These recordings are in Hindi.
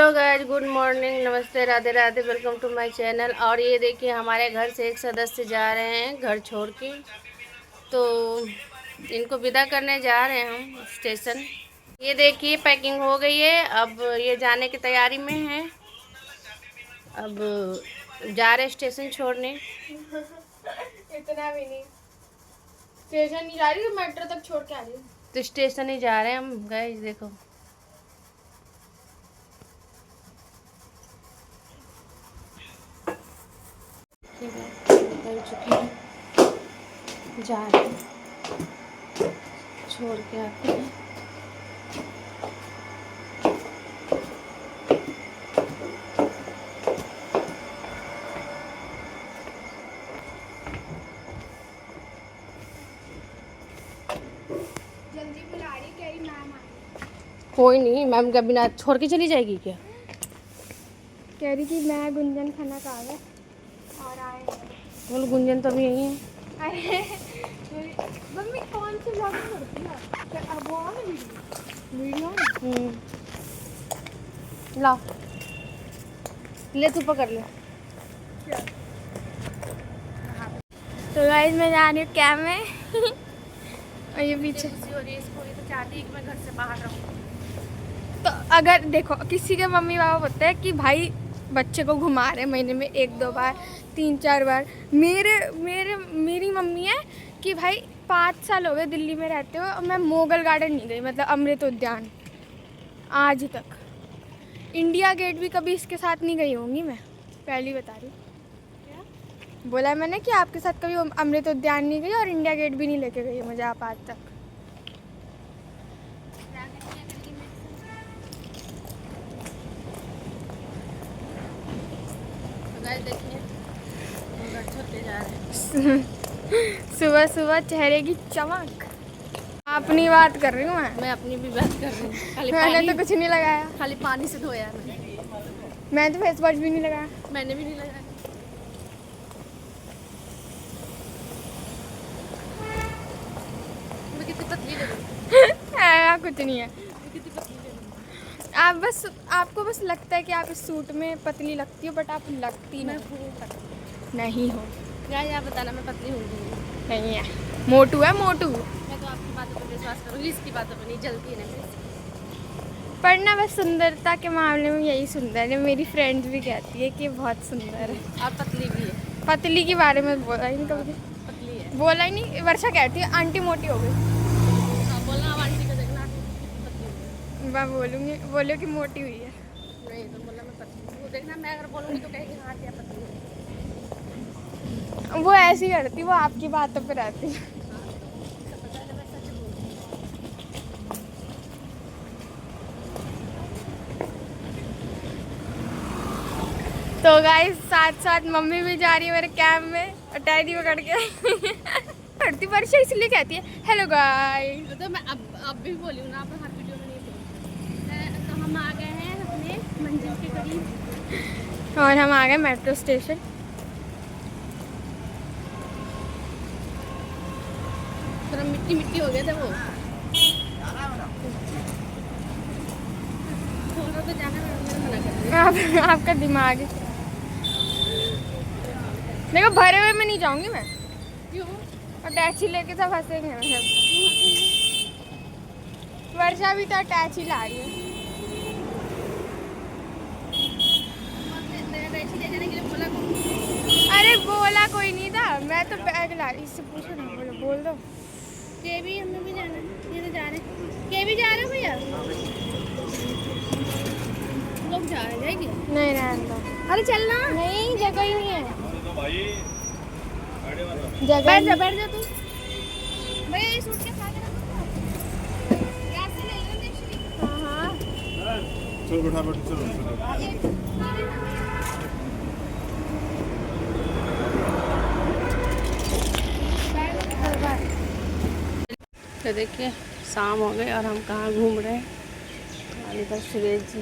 हेलो गाइज, गुड मॉर्निंग, नमस्ते, Radhe Radhe, welcome to my channel. और ये देखिए हमारे घर से एक सदस्य जा रहे हैं घर छोड़ के, तो इनको विदा करने जा रहे हैं हम स्टेशन। ये देखिए पैकिंग हो गई है, अब ये जाने की तैयारी में है। अब जा रहे स्टेशन छोड़ने। इतना भी नहीं, स्टेशन नहीं जा रही, मेट्रो तक छोड़ के आ रही हूँ। तो स्टेशन ही जा रहे हैं हम गाइज, देखो। निकल चुकी है, जा रहे हैं, छोड़ के आते हैं। जल्दी बुला रही, कह रही मैम आ रही। कोई नहीं, मैम का बिना छोड़ के चली जाएगी क्या? कह रही कि मैं गुंजन खाना खा गए और आए। बोलो, गुंजन तो अभी यही है। अरे मम्मी कौन सी ब्लॉगिंग करती है? क्या अब वो आ गई वीडियो? ला ले, तू पकड़ ले। तो गाइस मैं जा रही हूँ कैब में और ये पीछे। इसको ये तो चाहती है कि मैं घर से बाहर रहूँ। तो अगर देखो किसी के मम्मी पापा होते हैं कि भाई बच्चे को घुमा रहे महीने में 1-2 बार, 3-4 बार। मेरी मम्मी है कि भाई 5 साल हो गए दिल्ली में रहते हो और मैं मोगल गार्डन नहीं गई, मतलब अमृत उद्यान आज तक। इंडिया गेट भी कभी इसके साथ नहीं गई होंगी, मैं पहली बता रही हूँ। बोला मैंने कि आपके साथ कभी अमृत उद्यान नहीं गई और इंडिया गेट भी नहीं लेके गई मुझे आप आज तक। देखिए घर छोड़ते जा रहे हैं। सुबह सुबह चेहरे की चमक। अपनी बात कर रही हूँ मैं अपनी भी बात कर रही हूँ। खाली मैंने तो कुछ नहीं लगाया, खाली पानी से धोया मैं तो फेस वॉश भी नहीं लगाया। मैंने भी नहीं लगाया। मैं कितनी पतली लग रही कुछ नहीं है। मैं कितनी पतली लग रही आपको बस लगता है कि आप इस सूट में पतली लगती हो, बट आप लगती नहीं हो। यार आप बताना, मैं पतली हूँ नहीं है, मोटू है मोटू। मैं तो आपकी बातों पर विश्वास करूँगी, इसकी बातों पर नहीं। जलती है ना पर ना बस सुंदरता के मामले में यही सुंदर है। मेरी फ्रेंड्स भी कहती है कि बहुत सुंदर है। आप पतली भी है। पतली के बारे में बोला ही नहीं कभी, पतली है, बोला ही नहीं। वर्षा कहती है आंटी मोटी हो गई। हाँ बोलना, आप आंटी को देखना पतली हुई है। मैं बोलूँगी, बोलो कि मोटी हुई है। नहीं तो बोला मैं पतली हूँ, वो देखना मैं अगर बोलूँगी तो कहेगी हाँ क्या पतली है। वो ऐसी करती, वो आपकी बातों पे रहती है। तो गाइस साथ साथ मम्मी भी जा रही है मेरे कैब में और डैडी पकड़ के करती। वर्षा इसलिए कहती है हेलो गाइस। तो मैं अब भी बोली हूँ ना, आप हर वीडियो में नहीं बोली। तो हम आ गए हैं अपने मंजिल के करीब और हम आ गए मेट्रो स्टेशन। थोड़ा मिट्टी मिट्टी हो गया था वो। थोड़ा तो जाना मैं मना कर रही हूँ। आपका दिमाग है। देखो भरे हुए में नहीं जाऊंगी मैं, क्यों? और टैक्सी लेके सब हंसेंगे हम सब। वर्षा भी तो अटैची ला रही है। अरे बोला कोई नहीं था, मैं तो बैग ला रही। इससे पूछो ना, बोल दो। के भी हमें भी जाना है, ये तो जा रहे हैं। के भी जा रहे हो भैया? लोग जा रहे हैं, जाएंगे? नहीं रहने दो। अरे चलना। नहीं जगह ही नहीं है, बैठ जा, बैठ जा तू भैया। ये सूट के खा के रखो, गैस से ले लो नेक्स्ट। हाँ चलो बैठा बैठो, चलो तो देखिए शाम हो गई और हम कहाँ घूम रहे हैं। और इधर सुरेश जी।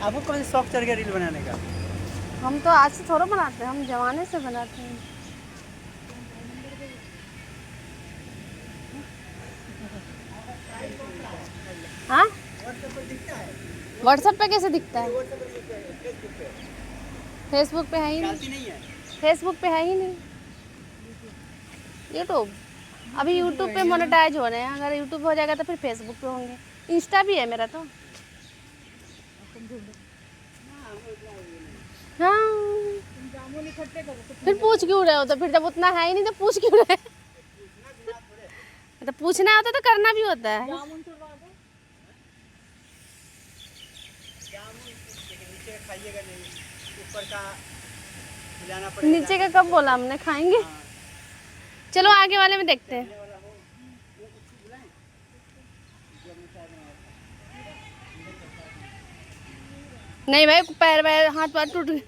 आपको कौन सा शौक चढ़ गया रील बनाने का? हम तो आज से थोड़ा बनाते हैं, हम जमाने से बनाते हैं। हाँ व्हाट्सएप पे कैसे दिखता है? फेसबुक पे है ही नहीं। डालती नहीं है। फेसबुक पे है ही नहीं। यूट्यूब अभी यूट्यूब पे मोनेटाइज हो रहे हैं, अगर यूट्यूब हो जाएगा तो फिर फेसबुक पे होंगे। इंस्टा भी है मेरा तो। हाँ फिर पूछ क्यों रहे हो? तो फिर जब उतना है ही नहीं तो पूछ क्यों रहे? तो पूछना होता तो करना भी होता है। नीचे खाइएगा नहीं, ऊपर का खिलाना पड़ेगा। नीचे का कब बोला हमने खाएंगे? चलो आगे वाले में देखते हैं। नहीं भाई, पैर पैर हाथ पैर टूट गए।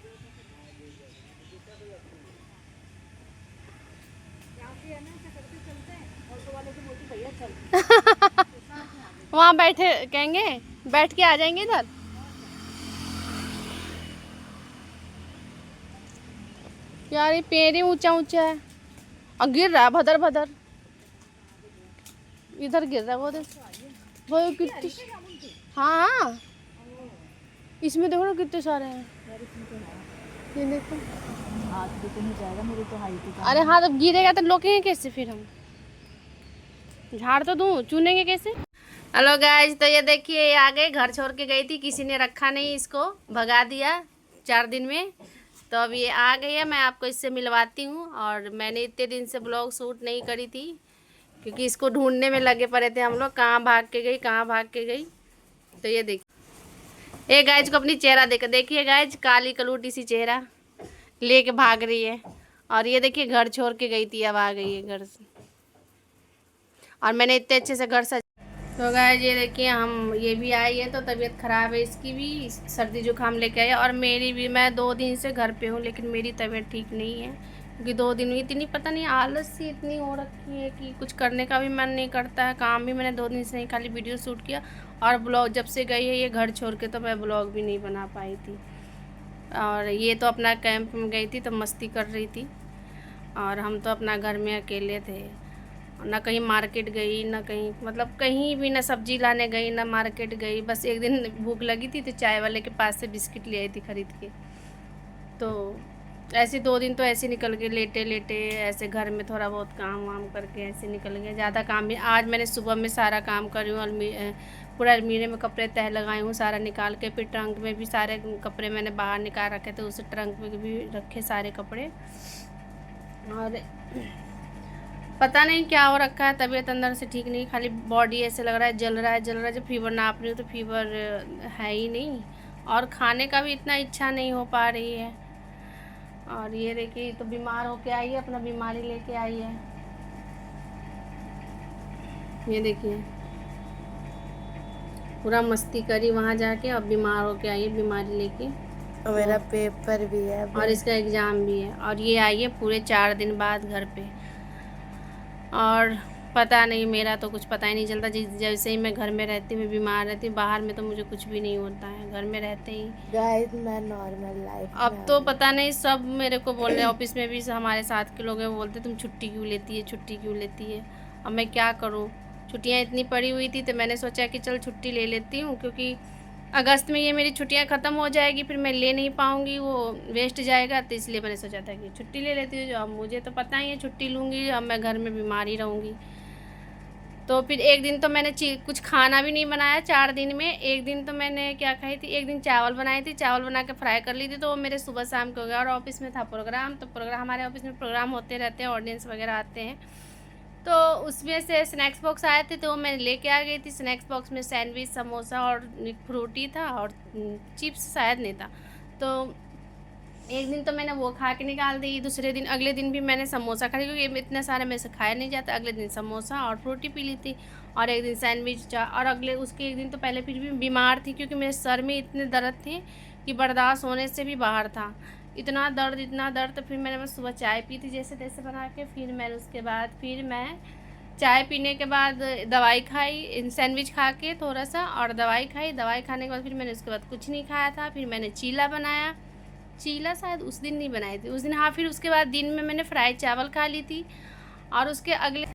वहाँ बैठे कहेंगे, बैठ के आ जाएंगे इधर। यार ये पेड़ ही ऊंचा ऊंचा है और गिर रहा है भदर भदर। इधर गिर रहा है वो कितने। हाँ इसमें देखो ना कितने सारे हैं। ये देखो हाथ पे तो नहीं जाएगा, मेरी तो हाइट है। अरे हाँ, तो गिरेगा तो लोकेंगे कैसे फिर हम? झाड़ तो दूँ, चुनेंगे कैसे? हेलो गाइस, तो ये देखिए ये आ गए। घर छोड़ के गई थी, किसी ने रखा नहीं, इसको भगा दिया 4 दिन में। तो अब ये आ गई है, मैं आपको इससे मिलवाती हूँ। और मैंने इतने दिन से ब्लॉग शूट नहीं करी थी क्योंकि इसको ढूंढने में लगे पड़े थे हम लोग। कहाँ भाग के गई, कहाँ भाग के गई। तो ये देखिए, ये गाइज को अपनी चेहरा देखिए गाइज, काली कलूटी सी चेहरा लेके भाग रही है। और ये देखिए घर छोड़ के गई थी, अब आ गई है घर से। और मैंने इतने अच्छे से घर सजा। तो गाइस ये देखिए, हम ये भी आई है तो तबीयत ख़राब है इसकी भी, सर्दी जुकाम लेके आई है। और मेरी भी, मैं 2 दिन से घर पे हूँ लेकिन मेरी तबीयत ठीक नहीं है क्योंकि 2 दिन में इतनी पता नहीं आलस सी इतनी हो रखी है कि कुछ करने का भी मन नहीं करता है। काम भी मैंने 2 दिन से नहीं, खाली वीडियो शूट किया। और ब्लॉग जब से गई है ये घर छोड़ के, तो मैं ब्लॉग भी नहीं बना पाई थी। और ये तो अपना कैंप में गई थी तो मस्ती कर रही थी, और हम तो अपना घर में अकेले थे। ना कहीं मार्केट गई, ना कहीं मतलब कहीं भी, ना सब्जी लाने गई, ना मार्केट गई। बस एक दिन भूख लगी थी तो चाय वाले के पास से बिस्किट ले आई थी ख़रीद के। तो ऐसे 2 दिन तो ऐसे निकल गए, लेटे लेटे ऐसे घर में थोड़ा बहुत काम वाम करके ऐसे निकल गए। ज़्यादा काम भी आज मैंने सुबह में सारा काम करी हूँ। पूरा अलमीरे में कपड़े तह लगाई हूँ सारा निकाल के। फिर ट्रंक में भी सारे कपड़े मैंने बाहर निकाल रखे थे, उस ट्रंक में भी रखे सारे कपड़े। और पता नहीं क्या हो रखा है, तबीयत अंदर से ठीक नहीं, खाली बॉडी ऐसे लग रहा है जल रहा है। जब फीवर नाप रही हूँ तो फीवर है ही नहीं, और खाने का भी इतना इच्छा नहीं हो पा रही है। और ये देखिए तो बीमार होके आई है, अपना बीमारी लेके आई है। ये देखिए पूरा मस्ती करी वहाँ जाके, अब बीमार होके आई है बीमारी लेके। और मेरा पेपर भी है और इसका एग्ज़ाम भी है। और ये आई है पूरे 4 दिन बाद घर पे। और पता नहीं, मेरा तो कुछ पता ही नहीं चलता। जैसे ही मैं घर में रहती हूँ मैं बीमार रहती हूँ, बाहर में तो मुझे कुछ भी नहीं होता है, घर में रहते ही। गाइस मैं नॉर्मल लाइफ अब तो पता नहीं, सब मेरे को बोल रहे हैं, ऑफिस में भी हमारे साथ के लोग हैं, बोलते तुम छुट्टी क्यों लेती है, छुट्टी क्यों लेती है। अब मैं क्या करूँ, छुट्टियाँ इतनी पड़ी हुई थी तो मैंने सोचा कि चल छुट्टी ले लेती हूँ, क्योंकि अगस्त में ये मेरी छुट्टियाँ ख़त्म हो जाएगी, फिर मैं ले नहीं पाऊँगी, वो वेस्ट जाएगा। तो इसलिए मैंने सोचा था कि छुट्टी ले लेती हूँ। अब मुझे तो पता ही है छुट्टी लूँगी अब मैं घर में बीमार ही रहूँगी। तो फिर एक दिन तो मैंने कुछ खाना भी नहीं बनाया 4 दिन में। एक दिन तो मैंने क्या खाई थी, एक दिन चावल बनाई थी, चावल बना के फ्राई कर ली थी, तो वो मेरे सुबह शाम को हो गया। और ऑफिस में था प्रोग्राम, तो प्रोग्राम हमारे ऑफिस में प्रोग्राम होते रहते हैं, ऑडियंस वगैरह आते हैं, तो उसमें से स्नैक्स बॉक्स आए थे तो मैं लेके आ गई थी। स्नैक्स बॉक्स में सैंडविच, समोसा और फ्रूटी था, और चिप्स शायद नहीं था। तो एक दिन तो मैंने वो खा के निकाल दी। दूसरे दिन, अगले दिन भी मैंने समोसा खा लिया क्योंकि इतना सारा मेरे से खाया नहीं जाता। अगले दिन समोसा और फ्रूटी पी ली थी, और एक दिन सैंडविच। और अगले उसके एक दिन तो पहले फिर भी बीमार थी क्योंकि मेरे सर में इतने दर्द थे कि बर्दाश्त होने से भी बाहर था। इतना दर्द। तो फिर मैंने बस सुबह चाय पी थी जैसे तैसे बना के। फिर मैंने उसके बाद फिर मैं चाय पीने के बाद दवाई खाई, सैंडविच खा के थोड़ा सा, और दवाई खाई। दवाई खाने के बाद फिर मैंने उसके बाद कुछ नहीं खाया था। फिर मैंने चीला बनाया। चीला शायद उस दिन नहीं बनाई थी, उस दिन हाँ। फिर उसके बाद दिन में मैंने फ्राई चावल खा ली थी। और उसके अगले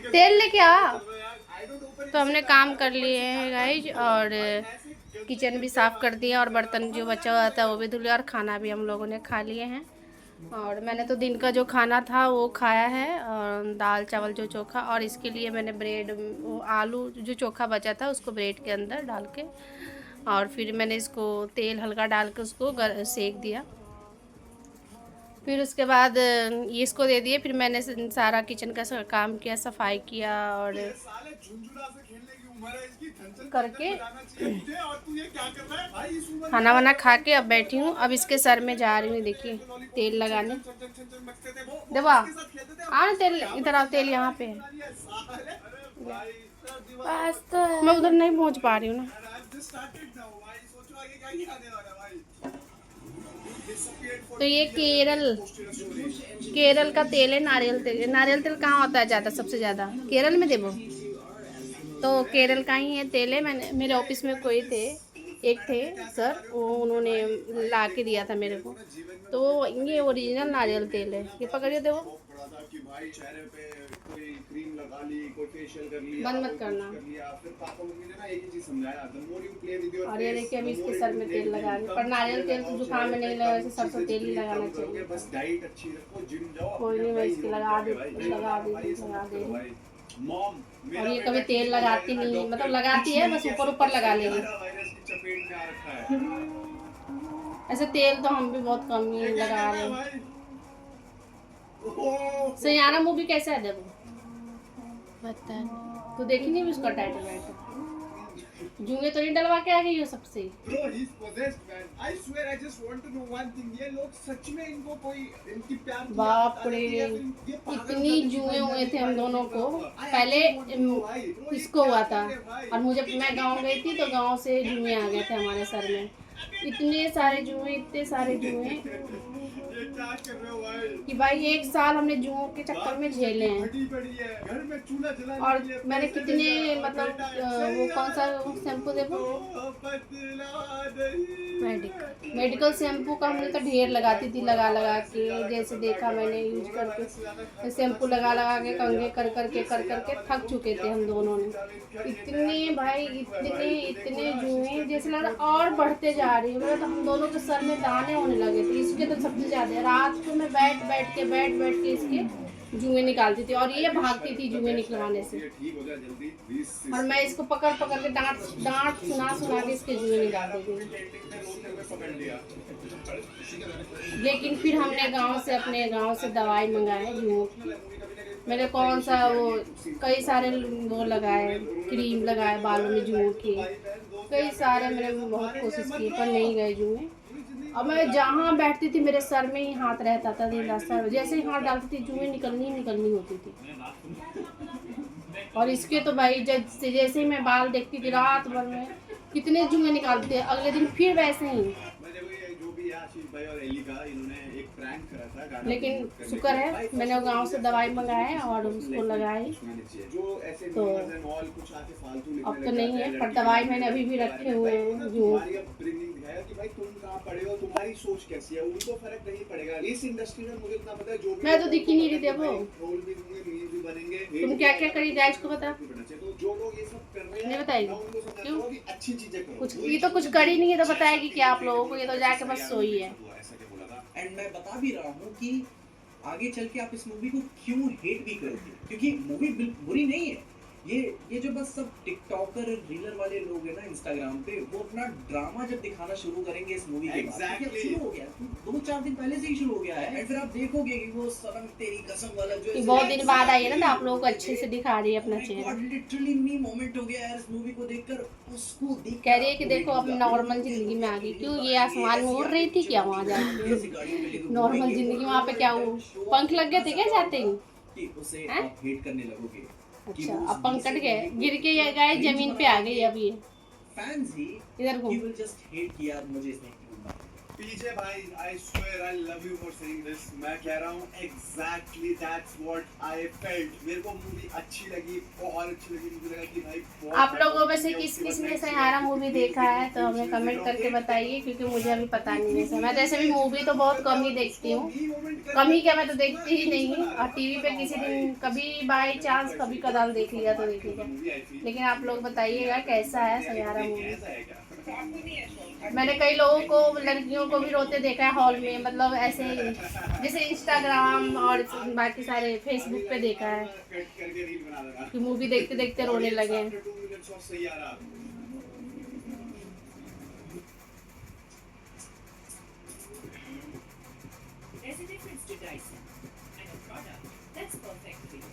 तेल लेके आ। तो हमने काम कर लिए हैं गाइज, और किचन भी साफ़ कर दिया और बर्तन जो बचा हुआ था वो भी धुल लिया और खाना भी हम लोगों ने खा लिए हैं। और मैंने तो दिन का जो खाना था वो खाया है, और दाल चावल जो चोखा, और इसके लिए मैंने ब्रेड, वो आलू जो चोखा बचा था उसको ब्रेड के अंदर डाल के, और फिर मैंने इसको तेल हल्का डाल के उसको सेक दिया। फिर उसके बाद ये इसको दे दिए। फिर मैंने सारा किचन का काम किया, सफाई किया और करके खाना वाना खा के अब बैठी हूँ। अब इसके सर में जा रही हूँ, देखिए तेल लगाने। देखो आ तेल, इधर आओ, तेल यहाँ पे है। पास तो है। मैं उधर नहीं पहुँच पा रही हूँ ना। तो ये केरल का तेल है, नारियल तेल। नारियल तेल कहाँ होता है ज़्यादा, सबसे ज़्यादा केरल में देवो, तो केरल का ही है तेल है। मैंने, मेरे ऑफिस में कोई थे, एक थे सर, वो उन्होंने ला के दिया था मेरे को, तो ये ओरिजिनल नारियल तेल है। ये पकड़िए, देखो बंद मत करना। और ये देखिए अभी इसके सर में तेल लगा रही, पर नारियल तेल तो जुकाम में नहीं लगा, सरसों तेल ही लगाना चाहिए। कोई नहीं, मैं इसकी लगा दे। और ये कभी तेल लगाती नहीं, मतलब लगाती है बस ऊपर लगा लेगी। ऐसे तेल तो हम भी बहुत कम ही लगा रहे हैं। सयाना मूवी कैसा है देखो, पता नहीं। तो देखी नहीं उसका टाइटल वाइटल? जुए तो नहीं डलवा के आ गई हो सबसे। बाप रे, इतनी जुए हुए थे हम दोनों को। पहले इसको हुआ था, और मुझे, मैं गांव गई थी तो गांव से जुए आ गए थे हमारे सर में। इतने सारे जुए कि भाई 1 साल हमने जुओं के चक्कर में झेले हैं। और मैंने कितने, मतलब वो कौन सा शैम्पू देखो, मेडिकल शैम्पू का हमने तो ढेर लगाती थी, लगा के, जैसे देखा मैंने यूज करके, शैम्पू लगा के कंघे कर करके थक चुके थे हम दोनों ने। इतने भाई, इतने जुए, जैसे लग रहा और बढ़ते जा रही है। तो हम दोनों के सर में दाने होने लगे थे, इसके तो सबसे ज़्यादा। रात को मैं बैठ के इसके जुए निकालती थी, और ये भागती थी जुए निकलवाने से, और मैं इसको पकड़ के डांट सुना के इसके जुए निकालती थी। लेकिन फिर हमने अपने गांव से दवाई मंगाए जुओं की। मैंने कौन सा वो, कई सारे वो लगाए, क्रीम लगाए बालों में जुओं की, कई सारे मैंने बहुत कोशिश की, पर नहीं गए जुए। और मैं जहाँ बैठती थी मेरे सर में ही हाथ रहता था दिन रात। सर जैसे ही हाथ डालती थी जुए निकलनी होती थी। और इसके तो भाई जैसे ही मैं बाल देखती थी रात भर में कितने जुए निकालते हैं, अगले दिन फिर वैसे ही। लेकिन शुक्र है मैंने गांव से दवाई मंगाए और उसको लगाई, तो अब तो नहीं है, पर दवाई मैंने अभी भी रखे हुए हैं जो। तुम्हारी सोच कैसी है उनको फर्क नहीं पड़ेगा इस इंडस्ट्री में। मुझे इतना पता है, जो मैं तो दिख ही नहीं रही। देखो तुम क्या करी जाए इसको बता, जो लोग ये सब कर रहे हैं नहीं बताएगी क्यों? अच्छी चीजें करो, कुछ ये तो कुछ करी नहीं है तो बताएगी क्या आप लोगों को? ये तो जाके बस सोई है। एंड मैं बता भी रहा हूँ कि आगे चल के आप इस मूवी को क्यों हेट भी करोगे, क्योंकि मूवी बुरी नहीं है। ये जो बस सब टिकटॉकर रीलर वाले लोग हैं ना इंस्टाग्राम पे, वो अपना ड्रामा जब दिखाना शुरू करेंगे इस मूवी के बाद, शुरू हो गया 2-4 दिन पहले से ही शुरू हो गया है। फिर आप देखोगे कि वो सनम तेरी कसम वाला जो बहुत दिन बाद आई है ना, तो आप लोगों को अच्छे से दिखा रही है अपना चेहरा। लिटरली मी मोमेंट हो गया यार इस मूवी को देखकर। उसको देख कह रही है कि देखो अपनी नॉर्मल जिंदगी में आ गई। क्यों, ये आसमान में उड़ रही थी क्या वहाँ जाके? नॉर्मल जिंदगी वहाँ पे क्या वो पंख लग गए थे क्या जाते ही? उसे आप हेट करने लगोगे। अच्छा, अब पंख कट गए, गिर के ये गए जमीन पे आ गई। अब ये फैंस ही इधर घूम, will just hate कि यार मुझे इसने क्यों मारा, पीछे भाई, I swear I love you for saying this. मैं कह रहा हूँ exactly that's what I felt. मेरे को मूवी अच्छी लगी, बहुत अच्छी लगी। मुझे लगा कि भाई बहुत आप लोगों में से किस किस ने सैयारा मूवी देखा है तो हमें कमेंट करके बताइए, क्योंकि मुझे अभी पता नहीं है। मैं जैसे भी मूवी तो बहुत कम ही देखती हूँ, कम ही क्या, मैं तो देखती ही नहीं हूँ। और टीवी पे किसी दिन कभी बाई चांस कभी कदाल देख लिया तो देख लिया। लेकिन आप लोग बताइएगा कैसा है सैयारा मूवी। मैंने कई लोगों को, लड़कियों को भी रोते देखा है हॉल में, मतलब ऐसे जैसे इंस्टाग्राम और बाकी सारे फेसबुक पे देखा है कि मूवी देखते देखते रोने लगे हैं। There's a difference to Dyson and a product that's perfect for you.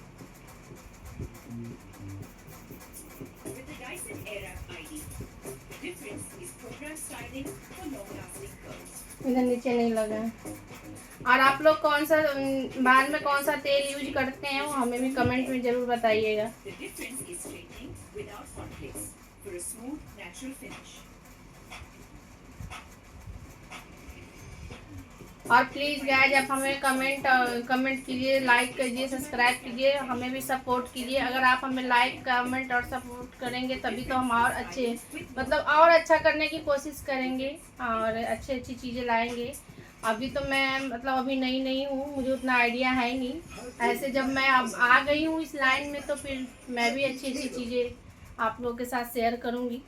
With the Dyson Airwrap ID, the difference is program styling for long-lasting curls. इधर नीचे नहीं लगा है। और आप लोग कौन सा बाल में कौन सा तेल यूज करते हैं वो हमें भी कमेंट में ज़रूर बताइएगा। The difference is straightening without conflicts for a smooth, natural finish. और प्लीज़ गाइज आप हमें कमेंट कीजिए, लाइक कीजिए, सब्सक्राइब कीजिए, हमें भी सपोर्ट कीजिए। अगर आप हमें लाइक कमेंट और सपोर्ट करेंगे तभी तो हम और अच्छे, मतलब और अच्छा करने की कोशिश करेंगे और अच्छी चीज़ें लाएंगे। अभी तो मैं मतलब अभी नई हूँ, मुझे उतना आइडिया है नहीं। ऐसे जब मैं अब आ गई हूँ इस लाइन में तो फिर मैं भी अच्छी चीज़ें आप लोगों के साथ शेयर करूँगी।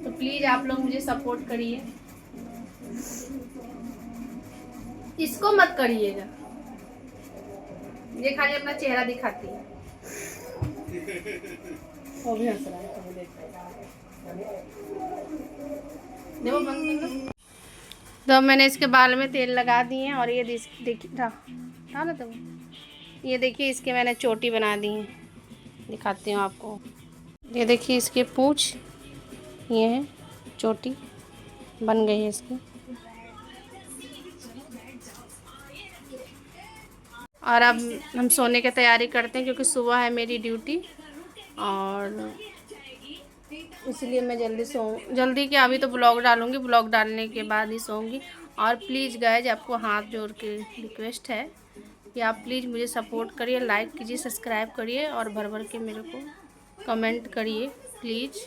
तो प्लीज़ आप लोग मुझे सपोर्ट करिए, इसको मत करिएगा, ये खाली अपना चेहरा दिखाती है। वो भी हंस रहा है, तो देख रहा है। देखो बंद कर लो। तो मैंने इसके बाल में तेल लगा दिए हैं और ये देखिए था ना, तो ये देखिए इसके मैंने चोटी बना दी है, दिखाती हूँ आपको। ये देखिए इसके पूँछ, ये है चोटी बन गई है इसकी। और अब हम सोने की तैयारी करते हैं क्योंकि सुबह है मेरी ड्यूटी, और इसलिए मैं जल्दी क्या, अभी तो ब्लॉग डालूंगी, ब्लॉग डालने के बाद ही सोऊंगी। और प्लीज़ गाइज आपको हाथ जोड़ के रिक्वेस्ट है कि आप प्लीज़ मुझे सपोर्ट करिए, लाइक कीजिए, सब्सक्राइब करिए और भर के मेरे को कमेंट करिए प्लीज़।